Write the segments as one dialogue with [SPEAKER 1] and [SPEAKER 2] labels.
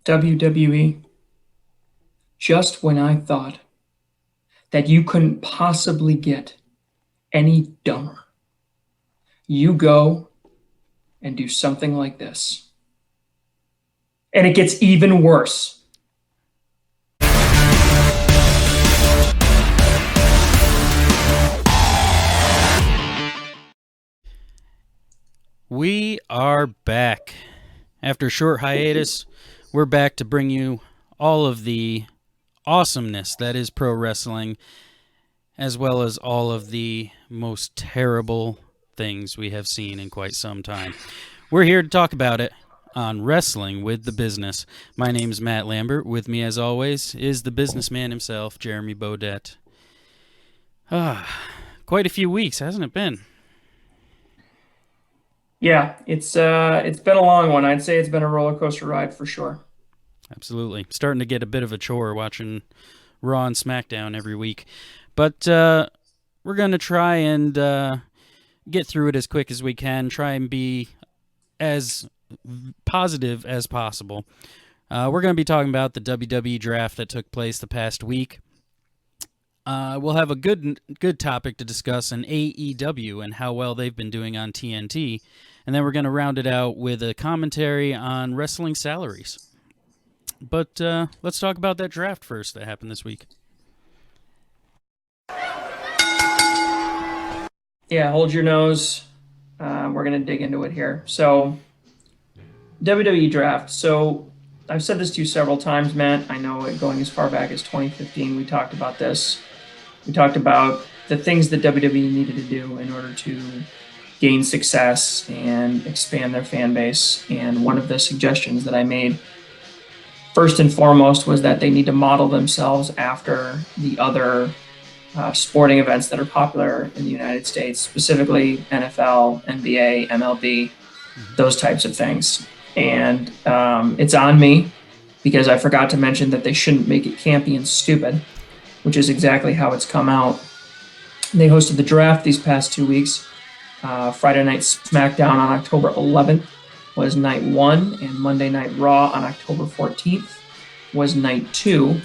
[SPEAKER 1] WWE, just when I thought that you couldn't possibly get any dumber, you go and do something like this. And it gets even worse.
[SPEAKER 2] We are back. After a short hiatus, we're back to bring you all of the awesomeness that is pro wrestling, as well as all of the most terrible things we have seen in quite some time. We're here to talk about it on Wrestling with the Business. My name is Matt Lambert. With me, as always, is the businessman himself, Jeremy Bodette. Quite a few weeks, hasn't it been?
[SPEAKER 1] Yeah, it's been a long one. I'd say it's been a roller coaster ride for sure.
[SPEAKER 2] Absolutely. Starting to get a bit of a chore watching Raw and SmackDown every week. But we're going to try and get through it as quick as we can, try and be as positive as possible. We're going to be talking about the WWE Draft that took place the past week. We'll have a good topic to discuss in AEW and how well they've been doing on TNT. And then we're going to round it out with a commentary on wrestling salaries. But let's talk about that draft first that happened this week.
[SPEAKER 1] Yeah, hold your nose. We're going to dig into it here. So, WWE Draft. So, I've said this to you several times, Matt. I know it going as far back as 2015, we talked about this. We talked about the things that WWE needed to do in order to gain success and expand their fan base. And one of the suggestions that I made, first and foremost, was that they need to model themselves after the other sporting events that are popular in the United States, specifically NFL, NBA, MLB, those types of things. And it's on me because I forgot to mention that they shouldn't make it campy and stupid, which is exactly how it's come out. They hosted the draft these past 2 weeks. Friday Night SmackDown on October 11th was night 1, and Monday Night Raw on October 14th was night 2.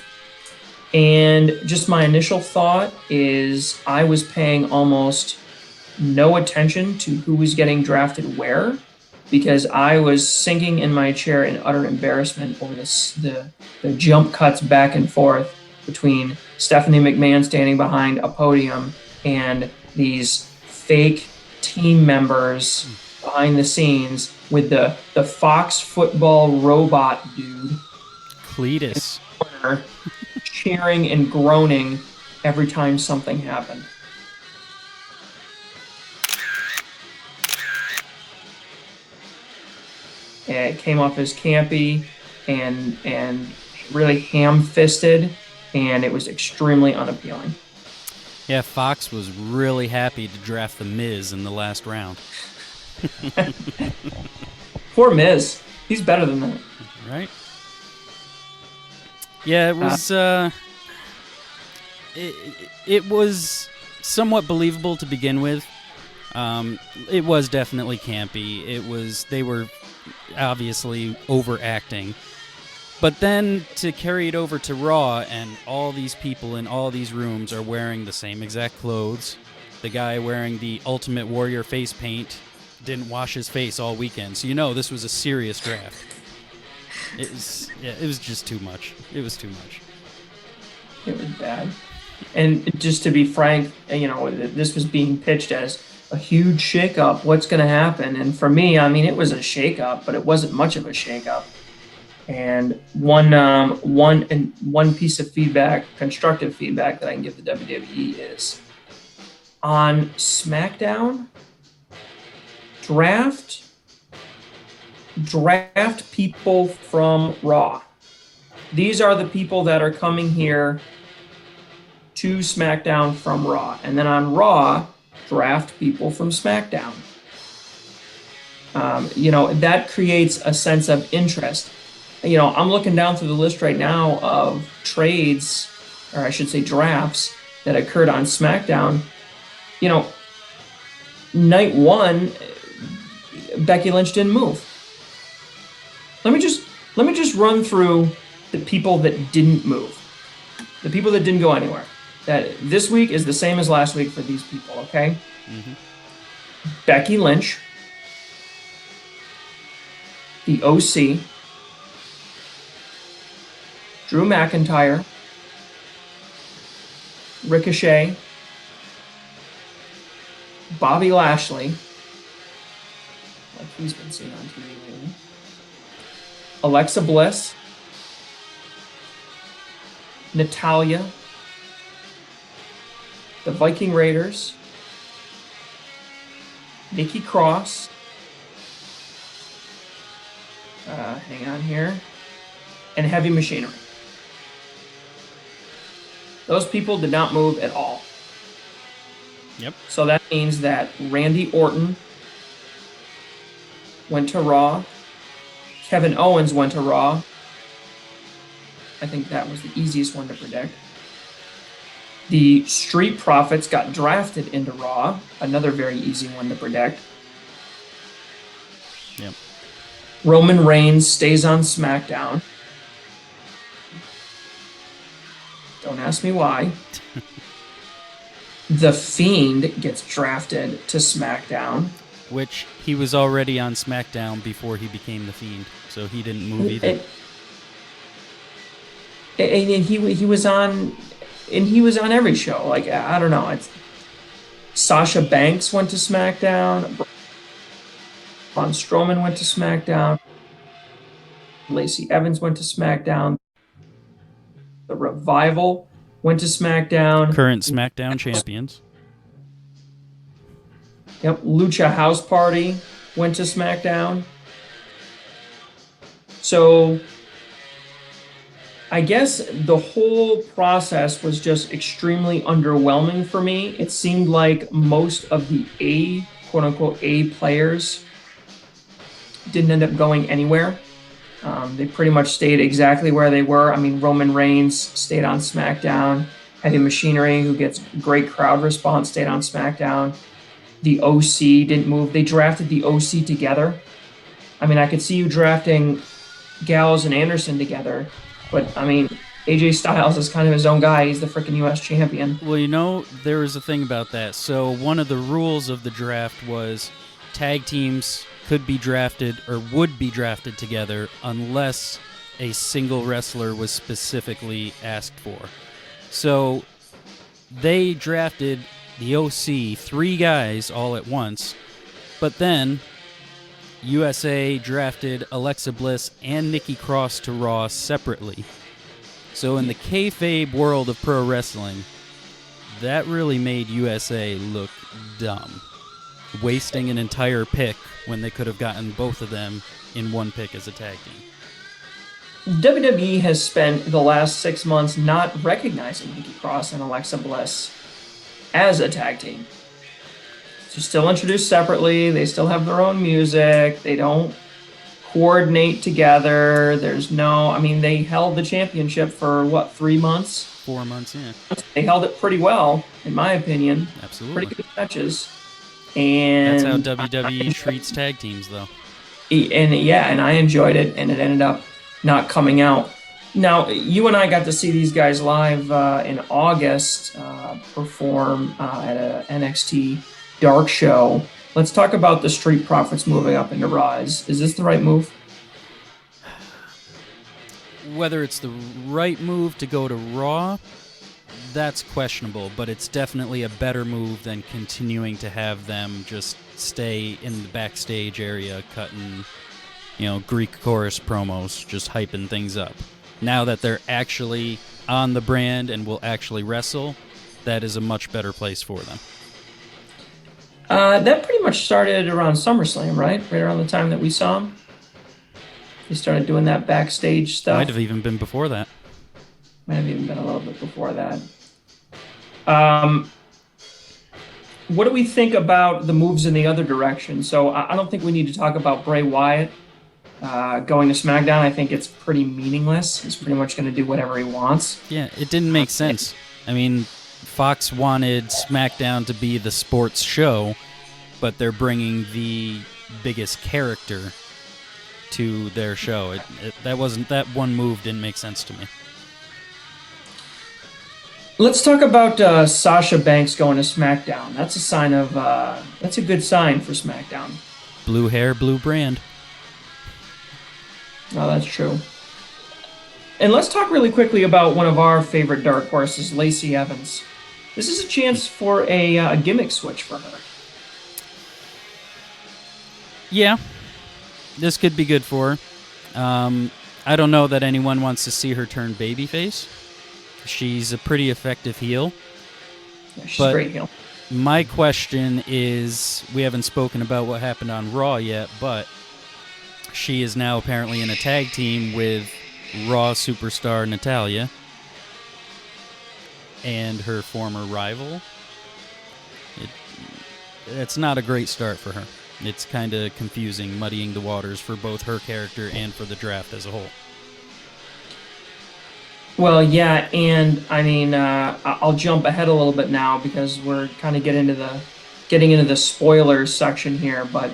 [SPEAKER 1] And just my initial thought is I was paying almost no attention to who was getting drafted where, because I was sinking in my chair in utter embarrassment over the jump cuts back and forth between Stephanie McMahon standing behind a podium and these fake team members behind the scenes with the Fox football robot dude
[SPEAKER 2] Cletus.
[SPEAKER 1] cheering and groaning every time something happened. And it came off as campy and really ham-fisted, and it was extremely unappealing.
[SPEAKER 2] Yeah, Fox was really happy to draft The Miz in the last round.
[SPEAKER 1] Poor Miz. He's better than that.
[SPEAKER 2] Right? Yeah, it was it was somewhat believable to begin with. It was definitely campy. They were obviously overacting. But then to carry it over to Raw, and all these people in all these rooms are wearing the same exact clothes. The guy wearing the Ultimate Warrior face paint didn't wash his face all weekend, so you know this was a serious draft. It was just too much. It was too much.
[SPEAKER 1] It was bad. And just to be frank, this was being pitched as a huge shakeup. What's going to happen? And for me, I mean, it was a shakeup, but it wasn't much of a shakeup. And one piece of feedback, constructive feedback that I can give the WWE is on SmackDown, draft people from Raw. These are the people that are coming here to SmackDown from Raw. And then on Raw, draft people from SmackDown. That creates a sense of interest. I'm looking down through the list right now of trades, or I should say drafts, that occurred on SmackDown. Night 1, Becky Lynch didn't move. Let me let me just run through the people that didn't move, the people that didn't go anywhere. That this week is the same as last week for these people, okay?
[SPEAKER 2] Mm-hmm.
[SPEAKER 1] Becky Lynch, the OC, Drew McIntyre, Ricochet, Bobby Lashley, like he's been seen on TV lately, Alexa Bliss, Natalya, the Viking Raiders, Nikki Cross, hang on here, and Heavy Machinery. Those people did not move at all.
[SPEAKER 2] Yep.
[SPEAKER 1] So that means that Randy Orton went to Raw. Kevin Owens went to Raw. I think that was the easiest one to predict. The Street Profits got drafted into Raw. Another very easy one to predict.
[SPEAKER 2] Yep.
[SPEAKER 1] Roman Reigns stays on SmackDown. Don't ask me why. The Fiend gets drafted to SmackDown.
[SPEAKER 2] Which he was already on SmackDown before he became the Fiend, so he didn't move either.
[SPEAKER 1] And he was on every show. Like, I don't know. It's Sasha Banks went to SmackDown. Braun Strowman went to SmackDown. Lacey Evans went to SmackDown. The Revival went to SmackDown.
[SPEAKER 2] Current SmackDown champions.
[SPEAKER 1] Yep. Lucha House Party went to SmackDown. So I guess the whole process was just extremely underwhelming for me. It seemed like most of the quote unquote A players didn't end up going anywhere. They pretty much stayed exactly where they were. I mean, Roman Reigns stayed on SmackDown. Heavy Machinery, who gets great crowd response, stayed on SmackDown. The OC didn't move. They drafted the OC together. I mean, I could see you drafting Gallows and Anderson together, but I mean, AJ Styles is kind of his own guy. He's the freaking U.S. champion.
[SPEAKER 2] Well, there was a thing about that. So one of the rules of the draft was tag teams could be drafted or would be drafted together unless a single wrestler was specifically asked for. So they drafted the OC, 3 guys all at once, but then USA drafted Alexa Bliss and Nikki Cross to Raw separately. So in the kayfabe world of pro wrestling, that really made USA look dumb, wasting an entire pick when they could have gotten both of them in one pick as a tag team.
[SPEAKER 1] WWE has spent the last 6 months not recognizing Nikki Cross and Alexa Bliss as a tag team. They're still introduced separately. They still have their own music. They don't coordinate together. They held the championship for 3 months?
[SPEAKER 2] 4 months, yeah.
[SPEAKER 1] They held it pretty well, in my opinion.
[SPEAKER 2] Absolutely.
[SPEAKER 1] Pretty good matches. And
[SPEAKER 2] that's how WWE treats tag teams, though.
[SPEAKER 1] And I enjoyed it, and it ended up not coming out. Now, you and I got to see these guys live in August perform at a NXT Dark show. Let's talk about the Street Profits moving up into Raw. Is this the right move?
[SPEAKER 2] Whether it's the right move to go to Raw, that's questionable, but it's definitely a better move than continuing to have them just stay in the backstage area cutting, Greek chorus promos, just hyping things up. Now that they're actually on the brand and will actually wrestle, that is a much better place for them.
[SPEAKER 1] That pretty much started around SummerSlam, right? Right around the time that we saw them. They started doing that backstage stuff.
[SPEAKER 2] Might have even been before that.
[SPEAKER 1] Might have even been a little bit before that. What do we think about the moves in the other direction? So I don't think we need to talk about Bray Wyatt going to SmackDown. I think it's pretty meaningless. He's pretty much going to do whatever he wants.
[SPEAKER 2] Yeah, it didn't make sense. I mean, Fox wanted SmackDown to be the sports show, but they're bringing the biggest character to their show. That one move didn't make sense to me.
[SPEAKER 1] Let's talk about Sasha Banks going to SmackDown. That's a sign of that's a good sign for SmackDown.
[SPEAKER 2] Blue hair, blue brand.
[SPEAKER 1] Oh, that's true. And let's talk really quickly about one of our favorite dark horses, Lacey Evans. This is a chance for a gimmick switch for her.
[SPEAKER 2] Yeah, this could be good for her. I don't know that anyone wants to see her turn babyface. She's a pretty effective heel.
[SPEAKER 1] Yeah, she's a great heel.
[SPEAKER 2] My question is, we haven't spoken about what happened on Raw yet, but she is now apparently in a tag team with Raw superstar Natalya and her former rival. It's not a great start for her. It's kind of confusing, muddying the waters for both her character and for the draft as a whole.
[SPEAKER 1] Well, yeah, and I mean, I'll jump ahead a little bit now because we're kind of getting into the spoilers section here. But,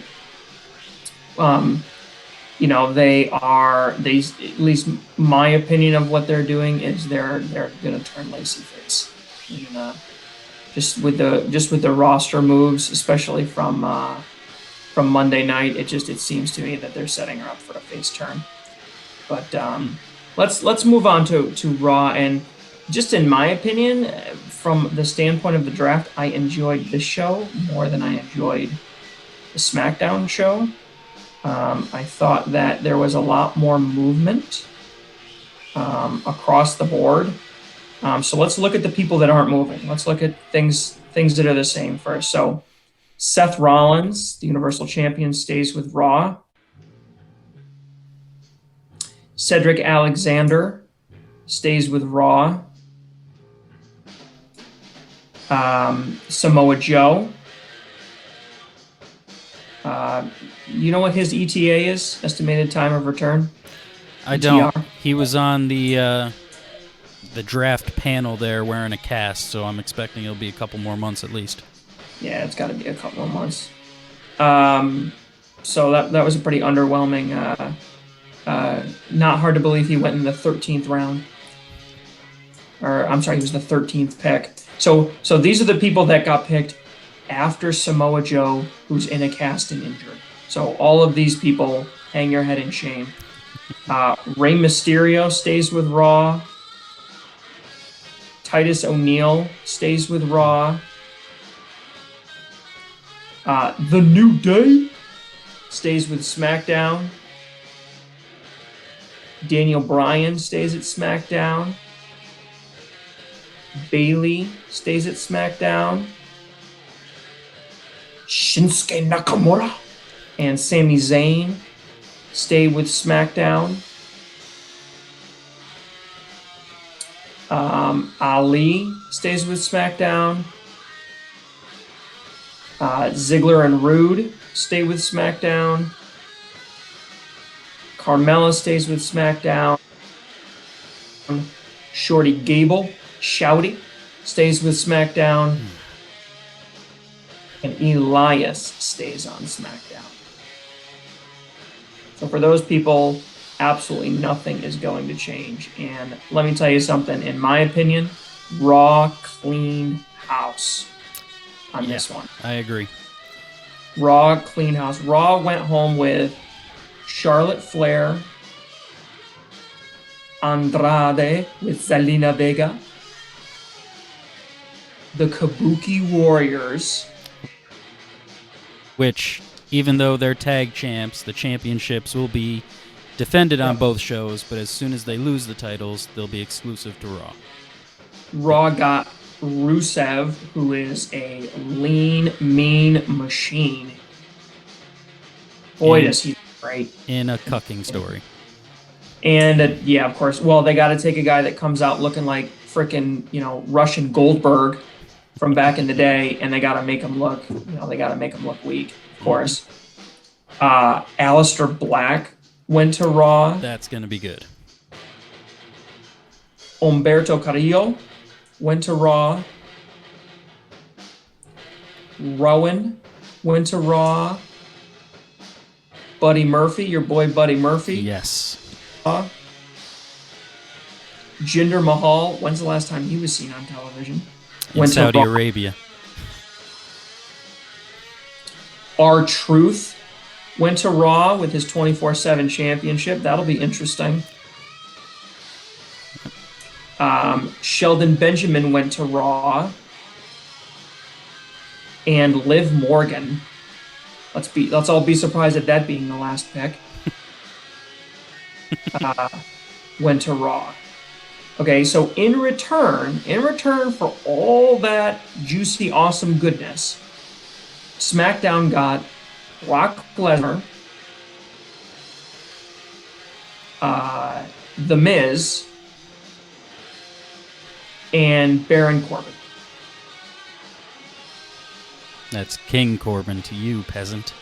[SPEAKER 1] you know, at least my opinion of what they're doing is they're gonna turn Lacey face, and, just with the roster moves, especially from Monday night, it seems to me that they're setting her up for a face turn. But let's move on to Raw, and just in my opinion, from the standpoint of the draft, I enjoyed this show more than I enjoyed the SmackDown show. I thought that there was a lot more movement across the board. So let's look at the people that aren't moving. Let's look at things that are the same first. So Seth Rollins, the Universal Champion, stays with Raw. Cedric Alexander stays with Raw. Samoa Joe. You know what his ETA is? Estimated time of return?
[SPEAKER 2] I don't. He was on the draft panel there wearing a cast, so I'm expecting it'll be a couple more months at least.
[SPEAKER 1] Yeah, it's got to be a couple more months. So that was a pretty underwhelming. Not hard to believe he went in the 13th round. Or I'm sorry, he was the 13th pick. So these are the people that got picked after Samoa Joe, who's in a cast and injured. So all of these people, hang your head in shame. Rey Mysterio stays with Raw. Titus O'Neil stays with Raw. The New Day stays with SmackDown. Daniel Bryan stays at SmackDown. Bayley stays at SmackDown. Shinsuke Nakamura and Sami Zayn stay with SmackDown. Ali stays with SmackDown. Ziggler and Rude stay with SmackDown. Carmella stays with SmackDown. Shorty Gable, Shouty, stays with SmackDown. And Elias stays on SmackDown. So for those people, absolutely nothing is going to change. And let me tell you something, in my opinion, Raw clean house on this one.
[SPEAKER 2] I agree.
[SPEAKER 1] Raw clean house. Raw went home with Charlotte Flair, Andrade with Zelina Vega, the Kabuki Warriors.
[SPEAKER 2] Which, even though they're tag champs, the championships will be defended on both shows, but as soon as they lose the titles, they'll be exclusive to Raw.
[SPEAKER 1] Raw got Rusev, who is a lean, mean machine. Boy, does he great.
[SPEAKER 2] In a cucking story.
[SPEAKER 1] And, yeah, of course. Well, they got to take a guy that comes out looking like frickin', Russian Goldberg from back in the day, and they got to make him look, weak, of course. Aleister Black went to Raw.
[SPEAKER 2] That's going to be good.
[SPEAKER 1] Humberto Carrillo went to Raw. Rowan went to Raw. Buddy Murphy, your boy Buddy Murphy.
[SPEAKER 2] Yes.
[SPEAKER 1] Jinder Mahal. When's the last time he was seen on television?
[SPEAKER 2] In
[SPEAKER 1] Went to
[SPEAKER 2] Saudi
[SPEAKER 1] Raw.
[SPEAKER 2] Arabia.
[SPEAKER 1] R-Truth went to Raw with his 24/7 championship. That'll be interesting. Sheldon Benjamin went to Raw. And Liv Morgan. Let's all be surprised at that being the last pick. Went to Raw. Okay, so in return for all that juicy, awesome goodness, SmackDown got Brock Lesnar, The Miz, and Baron Corbin.
[SPEAKER 2] That's King Corbin to you, peasant.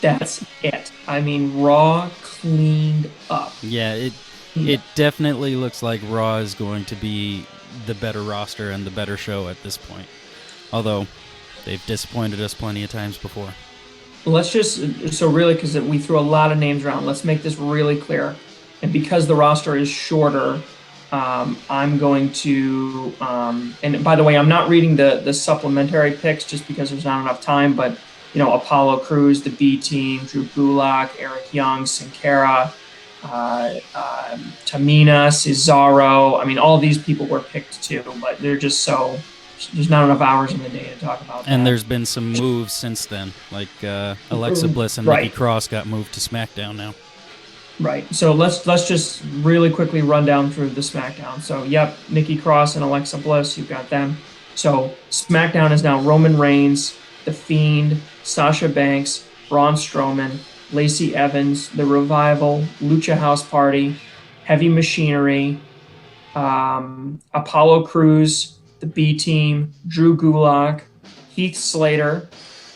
[SPEAKER 1] That's it. I mean, Raw cleaned up.
[SPEAKER 2] Yeah, it definitely looks like Raw is going to be the better roster and the better show at this point. Although, they've disappointed us plenty of times before.
[SPEAKER 1] Let's just, so really, because we threw a lot of names around, let's make this really clear. And because the roster is shorter, I'm going to, and by the way, I'm not reading the supplementary picks just because there's not enough time, but, Apollo Crews, the B Team, Drew Gulak, Eric Young, Sin Cara, Tamina, Cesaro. I mean, all these people were picked too, but they're just there's not enough hours in the day to talk about that.
[SPEAKER 2] And there's been some moves since then, like Alexa Bliss and Nikki Cross got moved to SmackDown now.
[SPEAKER 1] Right. So let's just really quickly run down through the SmackDown. So, yep, Nikki Cross and Alexa Bliss, you've got them. So SmackDown is now Roman Reigns, The Fiend, Sasha Banks, Braun Strowman, Lacey Evans, The Revival, Lucha House Party, Heavy Machinery, Apollo Crews, the B Team, Drew Gulak, Heath Slater,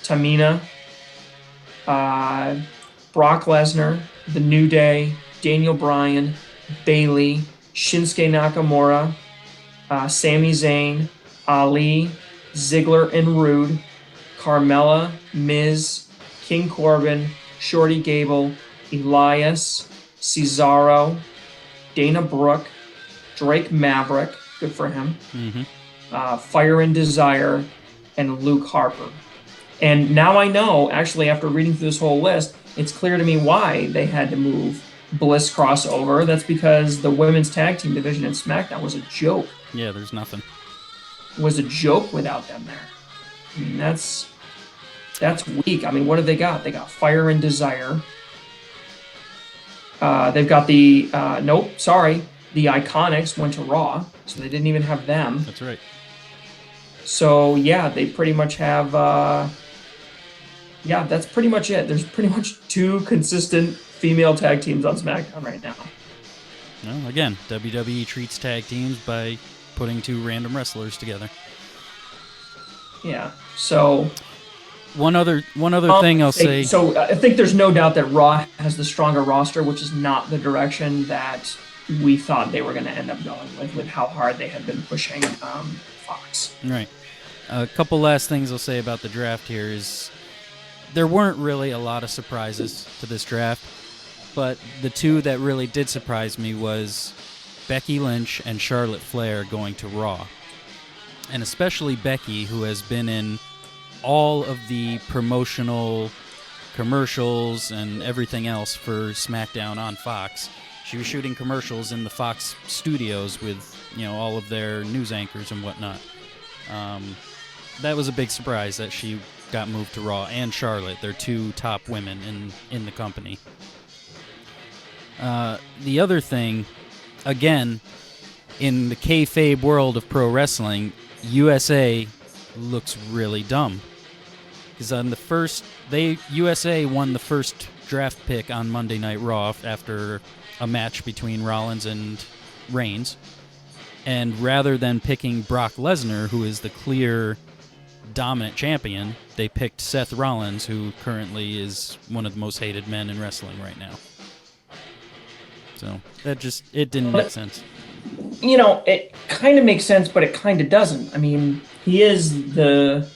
[SPEAKER 1] Tamina, Brock Lesnar, The New Day, Daniel Bryan, Bayley, Shinsuke Nakamura, Sami Zayn, Ali, Ziggler and Rude, Carmella, Miz, King Corbin, Shorty Gable, Elias, Cesaro, Dana Brooke, Drake Maverick, good for him, Fire and Desire, and Luke Harper. And now I know, actually, after reading through this whole list, it's clear to me why they had to move Bliss crossover. That's because the women's tag team division in SmackDown was a joke.
[SPEAKER 2] Yeah, there's nothing.
[SPEAKER 1] Was a joke without them there. I mean, that's weak. I mean, what have they got? They got Fire and Desire. They've got the the Iconics went to Raw, so they didn't even have them.
[SPEAKER 2] That's right.
[SPEAKER 1] So yeah, they pretty much have. Yeah, that's pretty much it. There's pretty much two consistent female tag teams on SmackDown right now.
[SPEAKER 2] Well, again, WWE treats tag teams by putting two random wrestlers together.
[SPEAKER 1] Yeah. So
[SPEAKER 2] one other thing I'll say.
[SPEAKER 1] So I think there's no doubt that Raw has the stronger roster, which is not the direction that we thought they were going to end up going with how hard they had been pushing Fox.
[SPEAKER 2] Right. A couple last things I'll say about the draft here is there weren't really a lot of surprises to this draft, but the two that really did surprise me was Becky Lynch and Charlotte Flair going to Raw. And especially Becky, who has been in all of the promotional commercials and everything else for SmackDown on Fox. She was shooting commercials in the Fox studios with, all of their news anchors and whatnot. That was a big surprise that she got moved to Raw, and Charlotte. They're two top women in the company. The other thing, again, in the kayfabe world of pro wrestling, USA looks really dumb. Because on the first, USA won the first draft pick on Monday Night Raw after a match between Rollins and Reigns. And rather than picking Brock Lesnar, who is the clear dominant champion, they picked Seth Rollins, who currently is one of the most hated men in wrestling right now. So it didn't make sense.
[SPEAKER 1] It kind of makes sense, but it kind of doesn't. I mean, he is the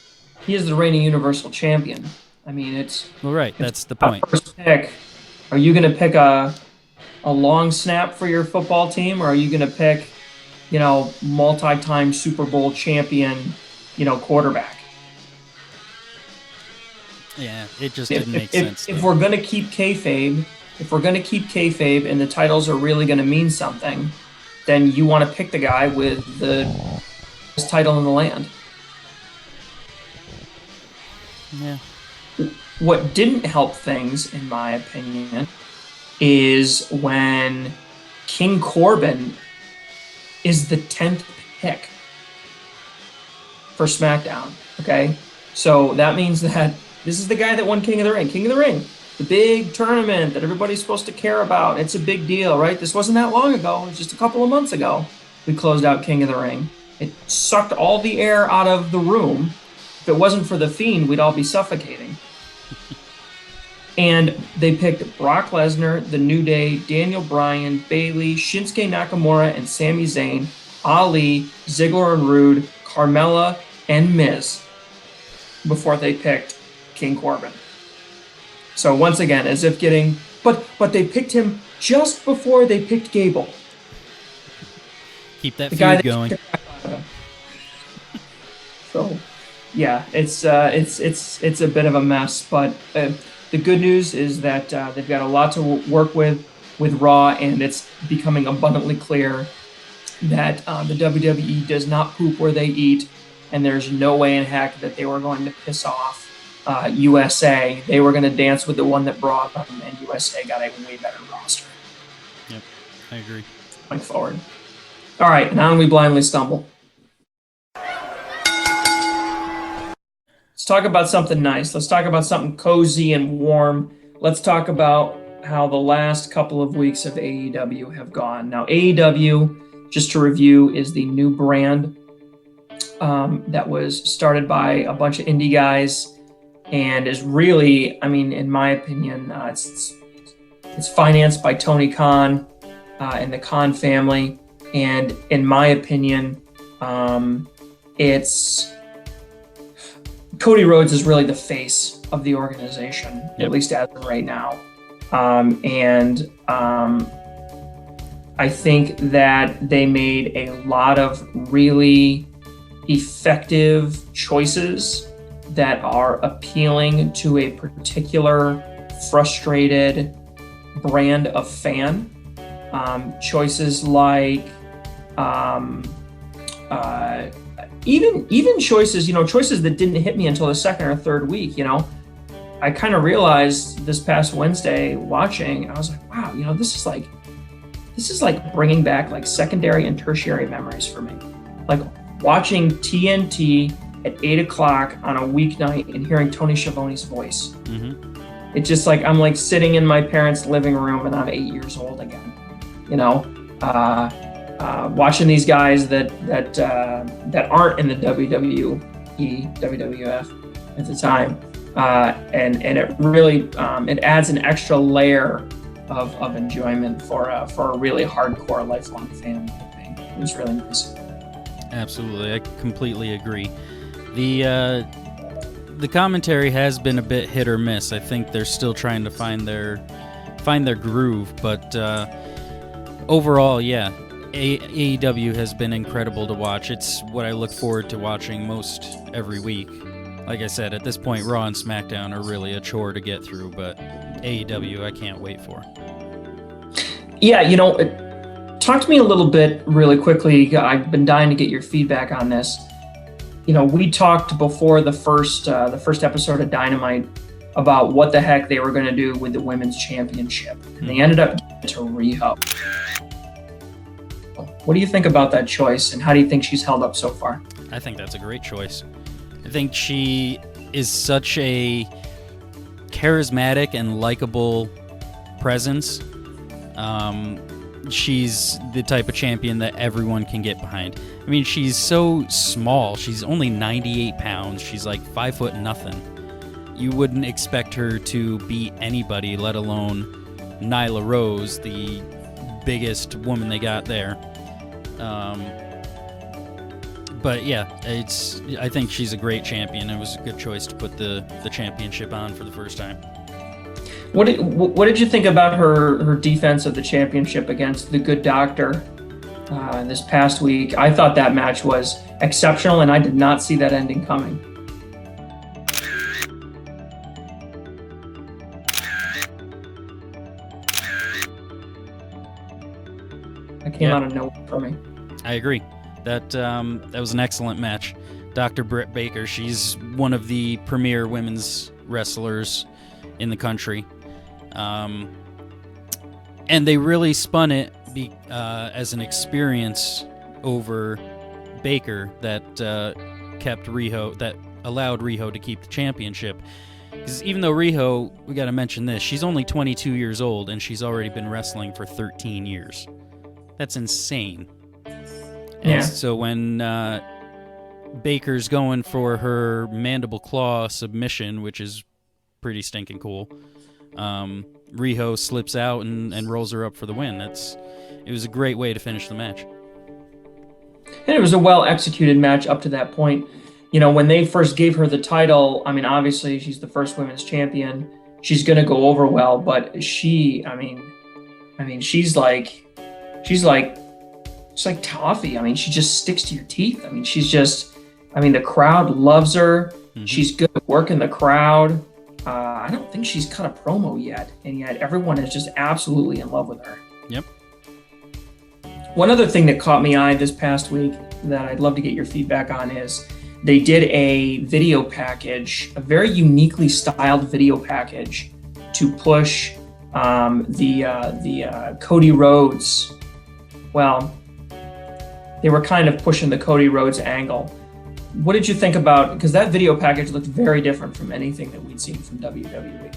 [SPEAKER 1] reigning Universal Champion. I mean, it's
[SPEAKER 2] Well, right.
[SPEAKER 1] it's
[SPEAKER 2] That's the
[SPEAKER 1] a
[SPEAKER 2] point.
[SPEAKER 1] first pick. Are you going to pick a long snap for your football team, or are you going to pick, multi-time Super Bowl champion, quarterback?
[SPEAKER 2] Yeah, it just
[SPEAKER 1] If
[SPEAKER 2] didn't
[SPEAKER 1] if
[SPEAKER 2] make
[SPEAKER 1] if,
[SPEAKER 2] sense to
[SPEAKER 1] if
[SPEAKER 2] me.
[SPEAKER 1] we're going to keep kayfabe, if we're going to keep kayfabe, and the titles are really going to mean something, then you want to pick the guy with the best title in the land.
[SPEAKER 2] Yeah.
[SPEAKER 1] What didn't help things, in my opinion, is when King Corbin is the 10th pick for SmackDown. Okay. So that means that this is the guy that won King of the Ring. King of the Ring, the big tournament that everybody's supposed to care about. It's a big deal, right? This wasn't that long ago. It was just a couple of months ago. We closed out King of the Ring. It sucked all the air out of the room. If it wasn't for the Fiend, we'd all be suffocating. And they picked Brock Lesnar, The New Day, Daniel Bryan, Bayley, Shinsuke Nakamura, and Sami Zayn, Ali, Ziggler and Rude, Carmella, and Miz before they picked King Corbin. So once again, as if getting, but they picked him just before they picked Gable,
[SPEAKER 2] Keep that
[SPEAKER 1] the guy
[SPEAKER 2] feud
[SPEAKER 1] that
[SPEAKER 2] going.
[SPEAKER 1] kicked the crap out of him. So yeah, it's a bit of a mess, but the good news is that they've got a lot to work with Raw, and it's becoming abundantly clear that the WWE does not poop where they eat, and there's no way in heck that they were going to piss off USA. They were going to dance with the one that brought them, and USA got a way better roster
[SPEAKER 2] Yep, I agree.
[SPEAKER 1] going forward. All right, now we blindly stumble. Let's talk about something nice. Let's talk about something cozy and warm. Let's talk about how the last couple of weeks of AEW have gone. Now, AEW, just to review, is the new brand that was started by a bunch of indie guys and is really, I mean, in my opinion, it's financed by Tony Khan and the Khan family. And in my opinion, it's Cody Rhodes is really the face of the organization,
[SPEAKER 2] Yep.
[SPEAKER 1] at least as of right now. I think that they made a lot of really effective choices that are appealing to a particular frustrated brand of fan. Choices like even choices, choices that didn't hit me until the second or third week. I kind of realized this past Wednesday watching, I was like, wow, this is like bringing back like secondary and tertiary memories for me. Like watching TNT at 8 o'clock on a weeknight and hearing Tony Schiavone's voice.
[SPEAKER 2] Mm-hmm.
[SPEAKER 1] It's just like I'm like sitting in my parents' living room and I'm 8 years old again. Watching these guys that aren't in the WWE, WWF at the time, and it really it adds an extra layer of enjoyment for a really hardcore lifelong fan. It was really nice.
[SPEAKER 2] Absolutely, I completely agree. The commentary has been a bit hit or miss. I think they're still trying to find their groove, but overall, yeah, AEW has been incredible to watch. It's what I look forward to watching most every week. Like I said, at this point, Raw and SmackDown are really a chore to get through, but AEW I can't wait for.
[SPEAKER 1] Yeah, talk to me a little bit really quickly. I've been dying to get your feedback on this. We talked before the first episode of Dynamite about what the heck they were going to do with the women's championship, and they ended up getting to Riho. What do you think about that choice, and how do you think she's held up so far?
[SPEAKER 2] I think that's a great choice. I think she is such a charismatic and likable presence. She's the type of champion that everyone can get behind. I mean, she's so small. She's only 98 pounds. She's like 5 foot nothing. You wouldn't expect her to beat anybody, let alone Nyla Rose, the but yeah, I think she's a great champion. It was a good choice to put the championship on for the first time.
[SPEAKER 1] What did you think about her defense of the championship against the Good Doctor this past week? I thought that match was exceptional, and I did not see that ending coming. That came out of nowhere for me.
[SPEAKER 2] I agree. That was an excellent match. Dr. Britt Baker, she's one of the premier women's wrestlers in the country. And they really spun it as an experience over Baker that kept Riho, that allowed Riho to keep the championship. Because even though Riho, we got to mention this, she's only 22 years old and she's already been wrestling for 13 years. That's insane.
[SPEAKER 1] Yeah.
[SPEAKER 2] And so when Baker's going for her mandible claw submission, which is pretty stinking cool, Riho slips out and rolls her up for the win. It was a great way to finish the match.
[SPEAKER 1] And it was a well-executed match up to that point. You know, when they first gave her the title, I mean, obviously she's the first women's champion. She's going to go over well, but she's like toffee. I mean, she just sticks to your teeth. I mean, the crowd loves her. Mm-hmm. She's good at working the crowd. I don't think she's cut a promo yet, and yet everyone is just absolutely in love with her.
[SPEAKER 2] Yep.
[SPEAKER 1] One other thing that caught me eye this past week that I'd love to get your feedback on is they did a video package, a very uniquely styled video package to push the Cody Rhodes. Well, they were kind of pushing the Cody Rhodes angle. What did you think about, because that video package looked very different from anything that we'd seen from WWE.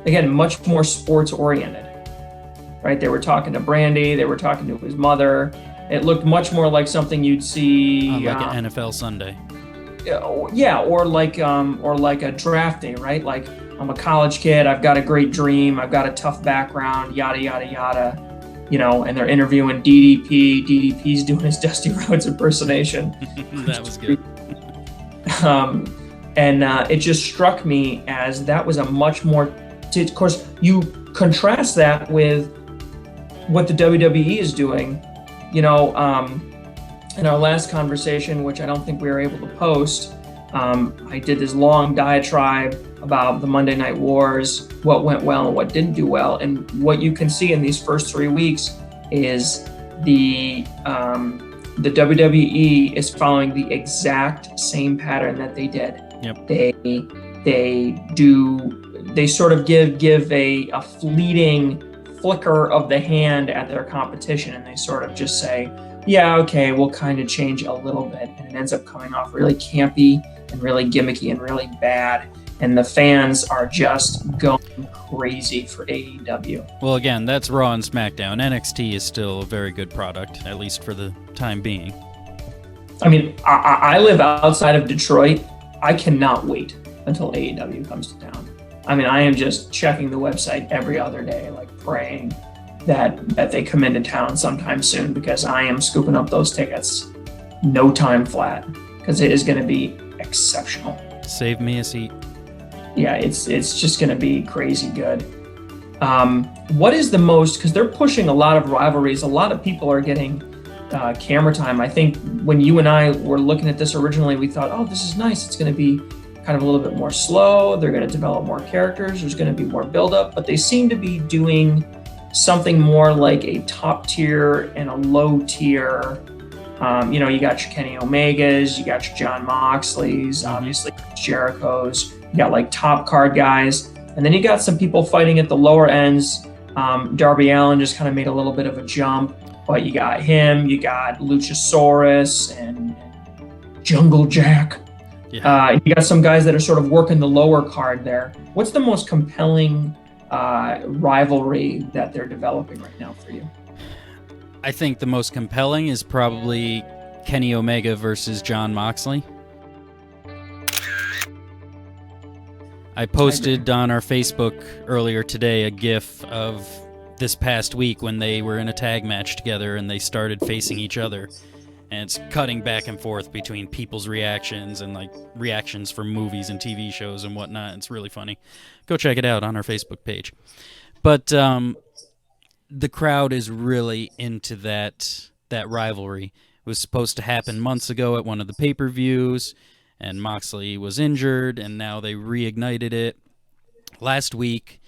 [SPEAKER 1] Again, much more sports oriented, right? They were talking to Brandy, they were talking to his mother. It looked much more like something you'd see
[SPEAKER 2] like an NFL Sunday.
[SPEAKER 1] Yeah, or like a draft day, right? Like, I'm a college kid, I've got a great dream, I've got a tough background, yada, yada, yada. You know, and they're interviewing DDP. DDP's doing his Dusty Rhodes impersonation.
[SPEAKER 2] That was good.
[SPEAKER 1] It just struck me as that was a much more, of course, you contrast that with what the WWE is doing. You know, in our last conversation, which I don't think we were able to post, I did this long diatribe about the Monday Night Wars, what went well and what didn't do well. And what you can see in these first 3 weeks is the WWE is following the exact same pattern that they did.
[SPEAKER 2] Yep.
[SPEAKER 1] They sort of give a fleeting flicker of the hand at their competition, and they sort of just say, yeah, okay, we'll kind of change a little bit. And it ends up coming off really campy and really gimmicky and really bad. And the fans are just going crazy for AEW.
[SPEAKER 2] Well, again, that's Raw and SmackDown. NXT is still a very good product, at least for the time being.
[SPEAKER 1] I mean, I live outside of Detroit. I cannot wait until AEW comes to town. I mean, I am just checking the website every other day, like praying that they come into town sometime soon, because I am scooping up those tickets no time flat, because it is going to be exceptional.
[SPEAKER 2] Save me a seat.
[SPEAKER 1] Yeah, it's just going to be crazy good. What is the most, because they're pushing a lot of rivalries, a lot of people are getting camera time. I think when you and I were looking at this originally, we thought, oh, this is nice. It's going to be kind of a little bit more slow. They're going to develop more characters. There's going to be more buildup, but they seem to be doing something more like a top tier and a low tier. You know, you got your Kenny Omegas, you got your John Moxleys, obviously Jericho's. You got like top card guys, and then you got some people fighting at the lower ends. Darby Allin just kind of made a little bit of a jump, but you got him, you got Luchasaurus and Jungle Jack. Yeah. You got some guys that are sort of working the lower card there. What's the most compelling rivalry that they're developing right now for you?
[SPEAKER 2] I think the most compelling is probably Kenny Omega versus John Moxley. I posted on our Facebook earlier today a GIF of this past week when they were in a tag match together and they started facing each other. and it's cutting back and forth between people's reactions and like reactions from movies and TV shows and whatnot. It's really funny. Go check it out on our Facebook page. But the crowd is really into that rivalry. It was supposed to happen months ago at one of the pay-per-views, and Moxley was injured, and now they reignited it last week,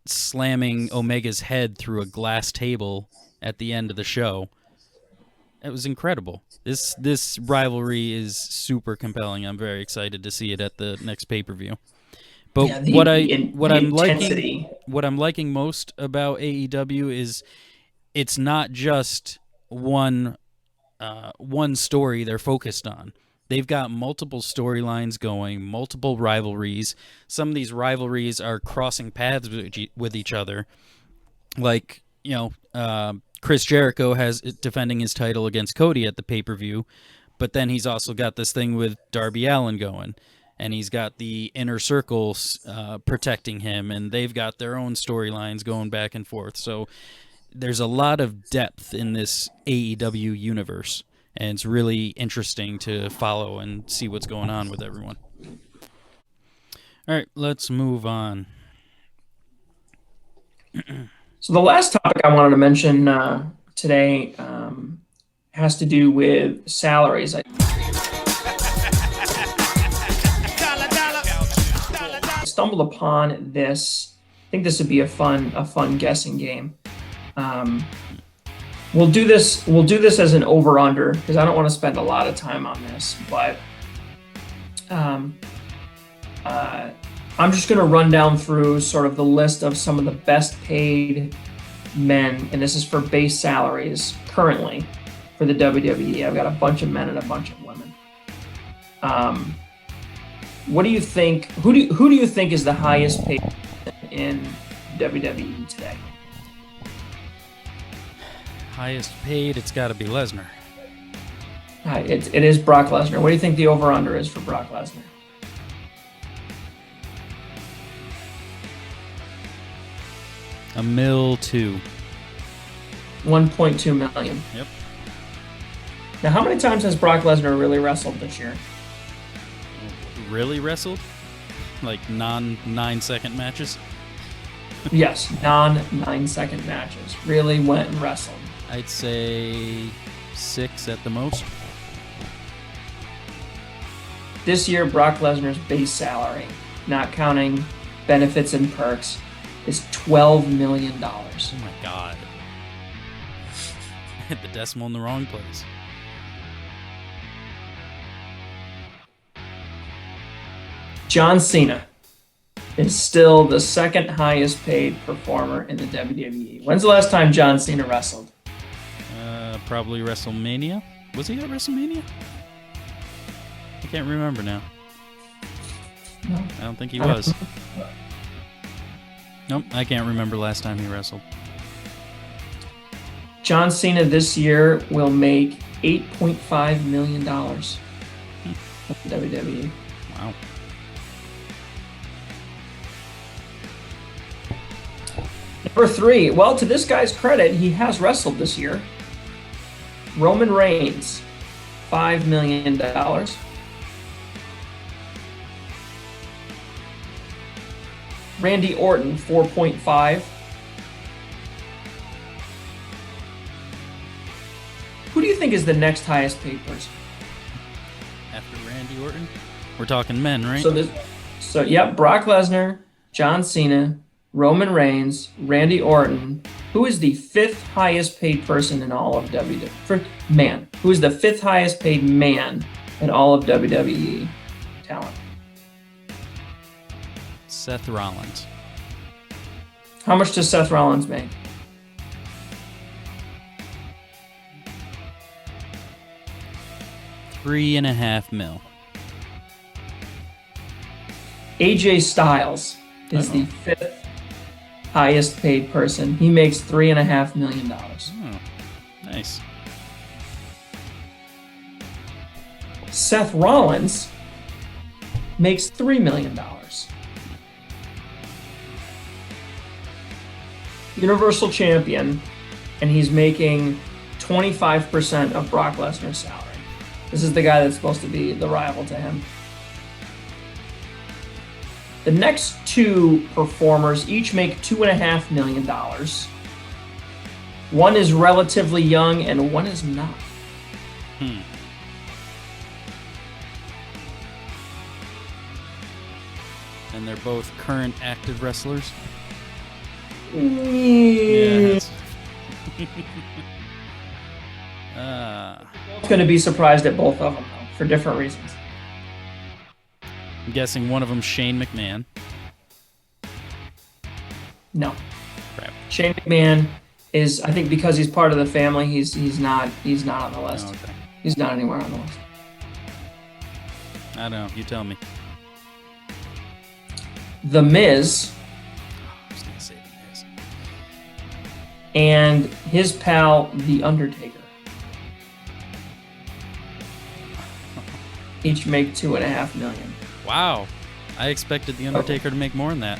[SPEAKER 2] slamming Omega's head through a glass table at the end of the show. It was incredible. This rivalry is super compelling. I'm very excited to see it at the next pay-per-view. But what I'm liking most about AEW is it's not just one story they're focused on. They've got multiple storylines going, multiple rivalries. Some of these rivalries are crossing paths with each other. Like, Chris Jericho has defending his title against Cody at the pay-per-view, but then he's also got this thing with Darby Allin going, and he's got the Inner Circle protecting him, and they've got their own storylines going back and forth. So there's a lot of depth in this AEW universe, and it's really interesting to follow and see what's going on with everyone. All right, let's move on.
[SPEAKER 1] So the last topic I wanted to mention today has to do with salaries. I stumbled upon this. I think this would be a fun guessing game. We'll do this as an over-under because I don't want to spend a lot of time on this, but I'm just going to run down through sort of the list of some of the best paid men, and this is for base salaries currently for the WWE. I've got a bunch of men and a bunch of women. What do you think? Who do you think is the highest paid in WWE today?
[SPEAKER 2] Highest paid, it's got to be Lesnar.
[SPEAKER 1] It is Brock Lesnar. What do you think the over-under is for Brock Lesnar?
[SPEAKER 2] $1.2 million.
[SPEAKER 1] 1.2 million.
[SPEAKER 2] Yep.
[SPEAKER 1] Now, how many times has Brock Lesnar really wrestled this year?
[SPEAKER 2] Really wrestled? Like non-9-second matches?
[SPEAKER 1] Yes, non-9-second matches. Really went and wrestled.
[SPEAKER 2] I'd say 6 at the most.
[SPEAKER 1] This year, Brock Lesnar's base salary, not counting benefits and perks, is $12 million.
[SPEAKER 2] Oh my God. Hit the decimal in the wrong place.
[SPEAKER 1] John Cena is still the second highest paid performer in the WWE. When's the last time John Cena wrestled?
[SPEAKER 2] Probably WrestleMania. Was he at WrestleMania? I can't remember now.
[SPEAKER 1] No.
[SPEAKER 2] I don't think he was. Nope, I can't remember last time he wrestled.
[SPEAKER 1] John Cena this year will make $8.5 million with the WWE.
[SPEAKER 2] Wow.
[SPEAKER 1] Number 3, well, to this guy's credit, he has wrestled this year. Roman Reigns, $5 million. Randy Orton, 4.5. Who do you think is the next highest paid person?
[SPEAKER 2] After Randy Orton? We're talking men, right?
[SPEAKER 1] Yep, Brock Lesnar, John Cena, Roman Reigns, Randy Orton. Who is the 5th highest paid person in all of WWE? Man. Who is the 5th highest paid man in all of WWE talent?
[SPEAKER 2] Seth Rollins.
[SPEAKER 1] How much does Seth Rollins make?
[SPEAKER 2] $3.5 million.
[SPEAKER 1] AJ Styles is the 5th highest paid person. He makes $3.5 million.
[SPEAKER 2] Oh, nice.
[SPEAKER 1] Seth Rollins makes $3 million. Universal Champion, and he's making 25% of Brock Lesnar's salary. This is the guy that's supposed to be the rival to him. The next two performers each make $2.5 million. One is relatively young and one is not.
[SPEAKER 2] And they're both current active wrestlers?
[SPEAKER 1] Yeah. I'm going to be surprised at both of them, though, for different reasons.
[SPEAKER 2] I'm guessing one of them's Shane McMahon.
[SPEAKER 1] No.
[SPEAKER 2] Crap.
[SPEAKER 1] Shane McMahon is, I think, because he's part of the family, he's not on the list.
[SPEAKER 2] Oh, okay.
[SPEAKER 1] He's not anywhere on the list.
[SPEAKER 2] I don't know. You tell me.
[SPEAKER 1] The Miz
[SPEAKER 2] I was going to say The Miz.
[SPEAKER 1] and his pal, The Undertaker, each make $2.5 million.
[SPEAKER 2] Wow. I expected The Undertaker to make more than that.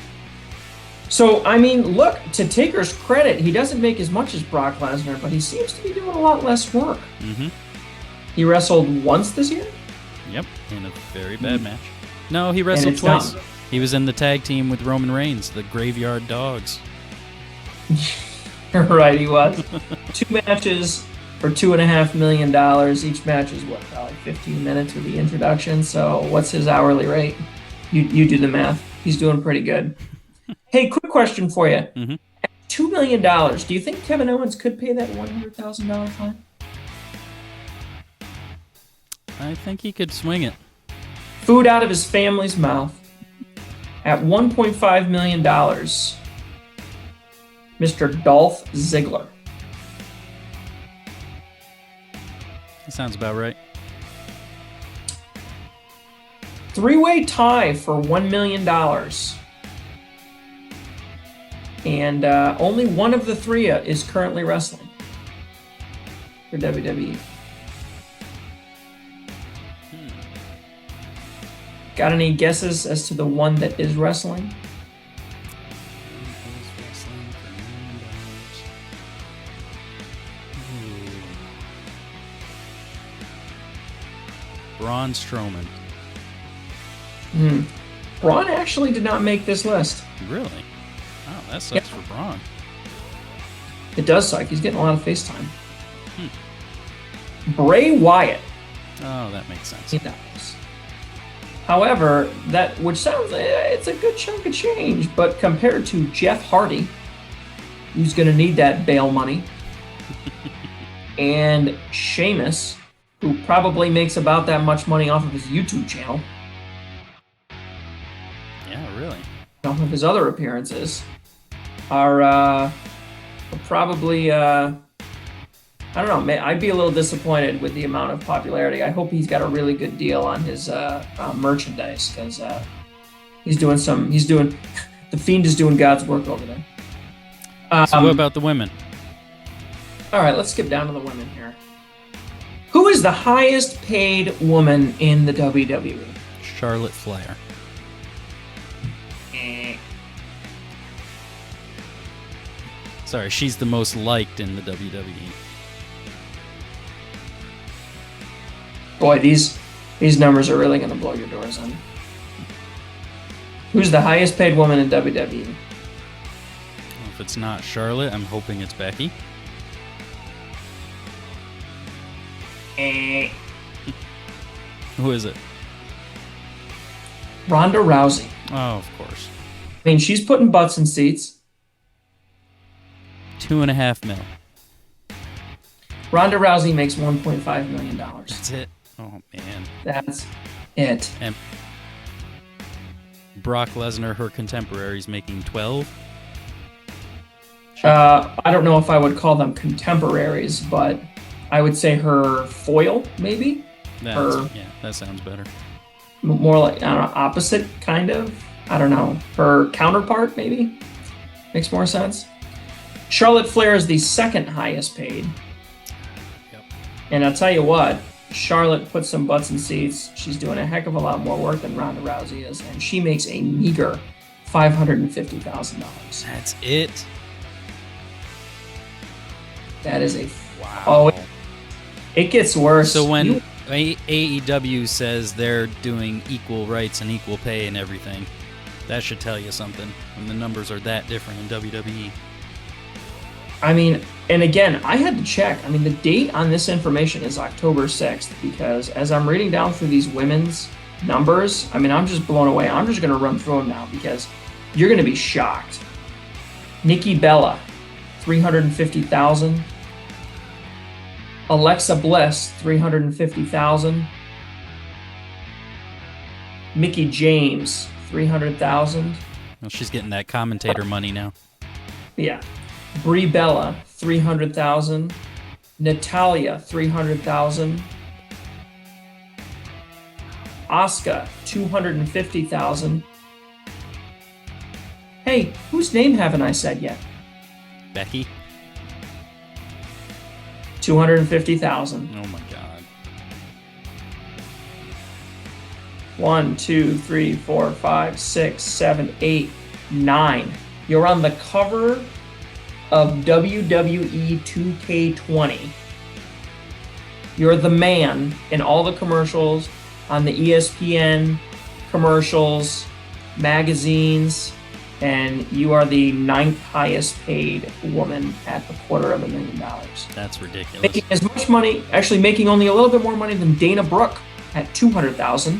[SPEAKER 1] So, I mean, look, to Taker's credit, he doesn't make as much as Brock Lesnar, but he seems to be doing a lot less work.
[SPEAKER 2] Mm-hmm.
[SPEAKER 1] He wrestled once this year?
[SPEAKER 2] Yep, in a very bad match. No, he wrestled twice. He was in the tag team with Roman Reigns, the Graveyard Dogs.
[SPEAKER 1] Right, he was. 2 matches for $2.5 million. Each match is what, probably 15 minutes with the introduction. So what's his hourly rate? You do the math. He's doing pretty good. Hey, quick question for you.
[SPEAKER 2] Mm-hmm.
[SPEAKER 1] At $2 million, do you think Kevin Owens could pay that $100,000 fine?
[SPEAKER 2] I think he could swing it.
[SPEAKER 1] Food out of his family's mouth. At $1.5 million, Mr. Dolph Ziggler.
[SPEAKER 2] That sounds about right.
[SPEAKER 1] 3-way tie for $1 million. And only one of the three is currently wrestling for WWE. Got any guesses as to the one that is wrestling?
[SPEAKER 2] Braun Strowman.
[SPEAKER 1] Braun actually did not make this list.
[SPEAKER 2] Really? Oh, that sucks for Braun.
[SPEAKER 1] It does suck. He's getting a lot of face time. Bray Wyatt.
[SPEAKER 2] Oh, that makes sense.
[SPEAKER 1] He does. However, which sounds, it's a good chunk of change, but compared to Jeff Hardy, who's going to need that bail money, and Sheamus, who probably makes about that much money off of his YouTube channel.
[SPEAKER 2] Yeah, really.
[SPEAKER 1] Off of his other appearances, are probably, I don't know, I'd be a little disappointed with the amount of popularity. I hope he's got a really good deal on his merchandise, because the Fiend is doing God's work over there.
[SPEAKER 2] So what about the women?
[SPEAKER 1] All right, let's skip down to the women here. Who is the highest paid woman in the WWE?
[SPEAKER 2] Charlotte Flair. Sorry, she's the most liked in the WWE.
[SPEAKER 1] Boy, these numbers are really going to blow your doors in. Who's the highest paid woman in WWE?
[SPEAKER 2] Well, if it's not Charlotte, I'm hoping it's Becky. Who is it?
[SPEAKER 1] Ronda Rousey.
[SPEAKER 2] Oh, of course.
[SPEAKER 1] I mean, she's putting butts in seats.
[SPEAKER 2] $2.5 million.
[SPEAKER 1] Ronda Rousey makes $1.5 million.
[SPEAKER 2] That's it. Oh, man.
[SPEAKER 1] That's it.
[SPEAKER 2] And Brock Lesnar, her contemporary, is making 12.
[SPEAKER 1] I don't know if I would call them contemporaries, but I would say her foil, maybe?
[SPEAKER 2] Yeah, that sounds better.
[SPEAKER 1] More like, I don't know, opposite, kind of? I don't know. Her counterpart, maybe? Makes more sense. Charlotte Flair is the second highest paid.
[SPEAKER 2] Yep.
[SPEAKER 1] And I'll tell you what, Charlotte puts some butts in seats. She's doing a heck of a lot more work than Ronda Rousey is, and she makes a meager $550,000.
[SPEAKER 2] That's it.
[SPEAKER 1] That is a
[SPEAKER 2] Wow.
[SPEAKER 1] oh, it gets worse.
[SPEAKER 2] So when AEW says they're doing equal rights and equal pay and everything, that should tell you something. When the numbers are that different in WWE.
[SPEAKER 1] I mean, and again, I had to check. I mean, the date on this information is October 6th because as I'm reading down through these women's numbers, I mean, I'm just blown away. I'm just going to run through them now because you're going to be shocked. Nikki Bella, 350,000. Alexa Bliss, 350,000. Mickey James, 300,000.
[SPEAKER 2] Well, she's getting that commentator money now.
[SPEAKER 1] Yeah. Brie Bella, 300,000. Natalia, 300,000. Asuka, 250,000. Hey, whose name haven't I said yet?
[SPEAKER 2] Becky?
[SPEAKER 1] 250,000.
[SPEAKER 2] Oh my god.
[SPEAKER 1] 1, 2, 3, 4, 5, 6, 7, 8, 9. You're on the cover of WWE 2K20. You're the man in all the commercials, on the ESPN commercials, magazines, and you are the 9th highest paid woman at $250,000.
[SPEAKER 2] That's ridiculous.
[SPEAKER 1] Making as much money, actually making only a little bit more money than Dana Brooke at 200,000.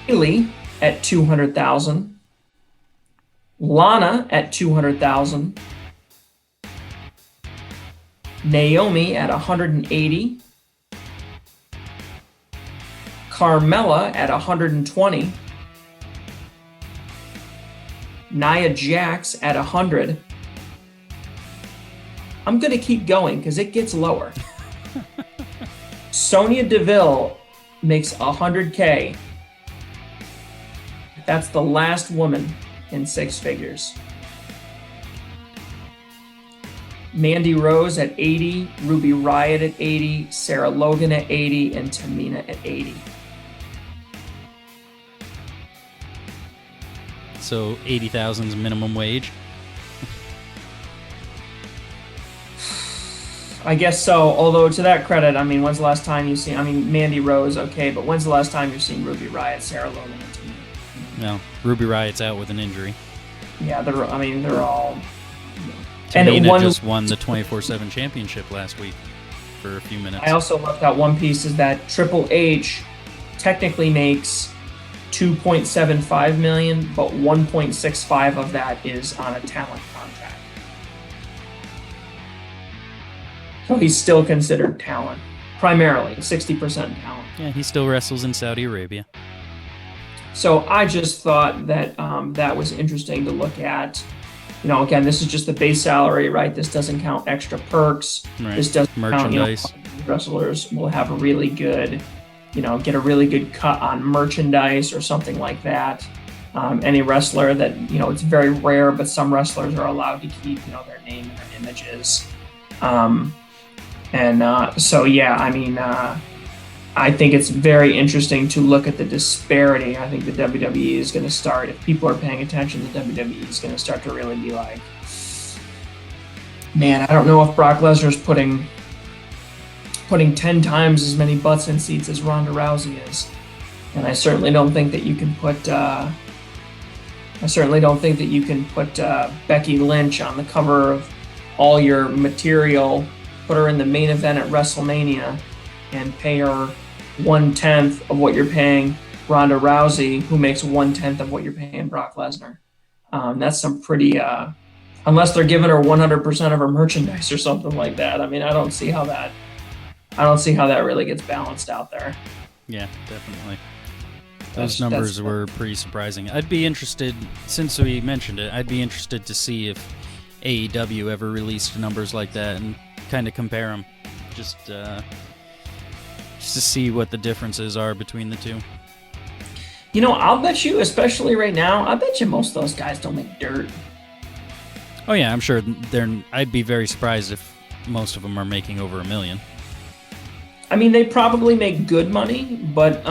[SPEAKER 1] Bailey at 200,000. Lana at 200,000. Naomi at 180. Carmella at 120. Nia Jax at 100. I'm going to keep going because it gets lower. Sonya Deville makes 100K. That's the last woman in 6 figures. Mandy Rose at 80, Ruby Riott at 80, Sarah Logan at 80, and Tamina at 80.
[SPEAKER 2] So 80,000 is minimum wage?
[SPEAKER 1] I guess so, although to that credit, I mean, when's the last time you've seen, I mean, Mandy Rose, okay, but when's the last time you've seen Ruby Riott, Sarah Logan, and Tamina?
[SPEAKER 2] No, Ruby Riott's out with an injury.
[SPEAKER 1] Yeah, they're all...
[SPEAKER 2] Tamina just won the 24/7 championship last week for a few minutes.
[SPEAKER 1] I also left out one piece is that Triple H technically makes $2.75 million, but 1.65 of that is on a talent contract. So he's still considered talent, primarily 60% talent.
[SPEAKER 2] Yeah, he still wrestles in Saudi Arabia.
[SPEAKER 1] So I just thought that that was interesting to look at. You know, again, this is just the base salary, right? This doesn't count extra perks.
[SPEAKER 2] Right.
[SPEAKER 1] This doesn't
[SPEAKER 2] merchandise.
[SPEAKER 1] Count, you know, wrestlers will have a really good, you know, get a really good cut on merchandise or something like that. Any wrestler that, you know, it's very rare, but some wrestlers are allowed to keep, you know, their name and their images. So, yeah, I mean, I think it's very interesting to look at the disparity. I think the WWE is going to start, if people are paying attention, the WWE is going to start to really be like, man, I don't know if Brock Lesnar's putting 10 times as many butts in seats as Ronda Rousey is. And I certainly don't think that you can put Becky Lynch on the cover of all your material, put her in the main event at WrestleMania, and pay her 1/10 of what you're paying Ronda Rousey, who makes 1/10 of what you're paying Brock Lesnar. That's some pretty, unless they're giving her 100% of her merchandise or something like that. I mean, I don't see how that really gets balanced out there.
[SPEAKER 2] Yeah, definitely. Those numbers were pretty surprising. I'd be interested, since we mentioned it, I'd be interested to see if AEW ever released numbers like that and kind of compare them. Just to see what the differences are between the two.
[SPEAKER 1] You know, I'll bet you, especially right now, I bet you most of those guys don't make dirt.
[SPEAKER 2] Oh yeah, I'm sure I'd be very surprised if most of them are making over $1 million.
[SPEAKER 1] I mean, they probably make good money, but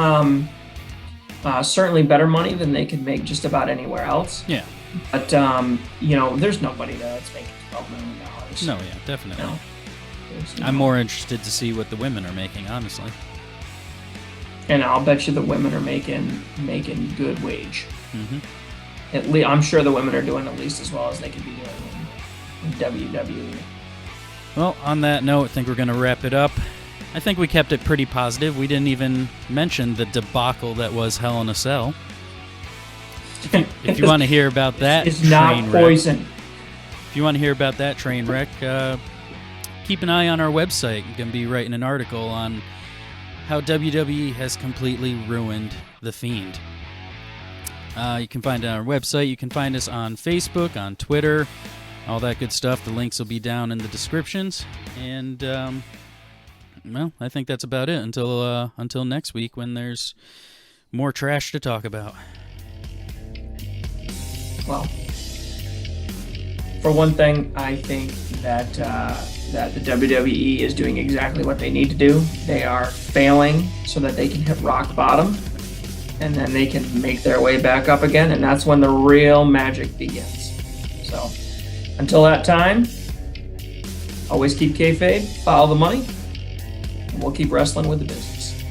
[SPEAKER 1] certainly better money than they could make just about anywhere else.
[SPEAKER 2] Yeah.
[SPEAKER 1] But there's nobody there that's making $12 million.
[SPEAKER 2] No, yeah, definitely.
[SPEAKER 1] No.
[SPEAKER 2] I'm more interested to see what the women are making, honestly.
[SPEAKER 1] And I'll bet you the women are making good wage.
[SPEAKER 2] Mm-hmm.
[SPEAKER 1] At least I'm sure the women are doing at least as well as they could be doing in WWE.
[SPEAKER 2] Well, on that note, I think we're going to wrap it up. I think we kept it pretty positive. We didn't even mention the debacle that was Hell in a Cell. If you want to hear about that,
[SPEAKER 1] it's not poison.
[SPEAKER 2] If you want to hear about that train wreck, keep an eye on our website. I'm going to be writing an article on how WWE has completely ruined The Fiend. You can find it on our website. You can find us on Facebook, on Twitter, all that good stuff. The links will be down in the descriptions. And, well, I think that's about it until next week when there's more trash to talk about.
[SPEAKER 1] Well, for one thing, I think that the WWE is doing exactly what they need to do. They are failing so that they can hit rock bottom, and then they can make their way back up again, and that's when the real magic begins. So, until that time, always keep kayfabe, follow the money, and we'll keep wrestling with the business.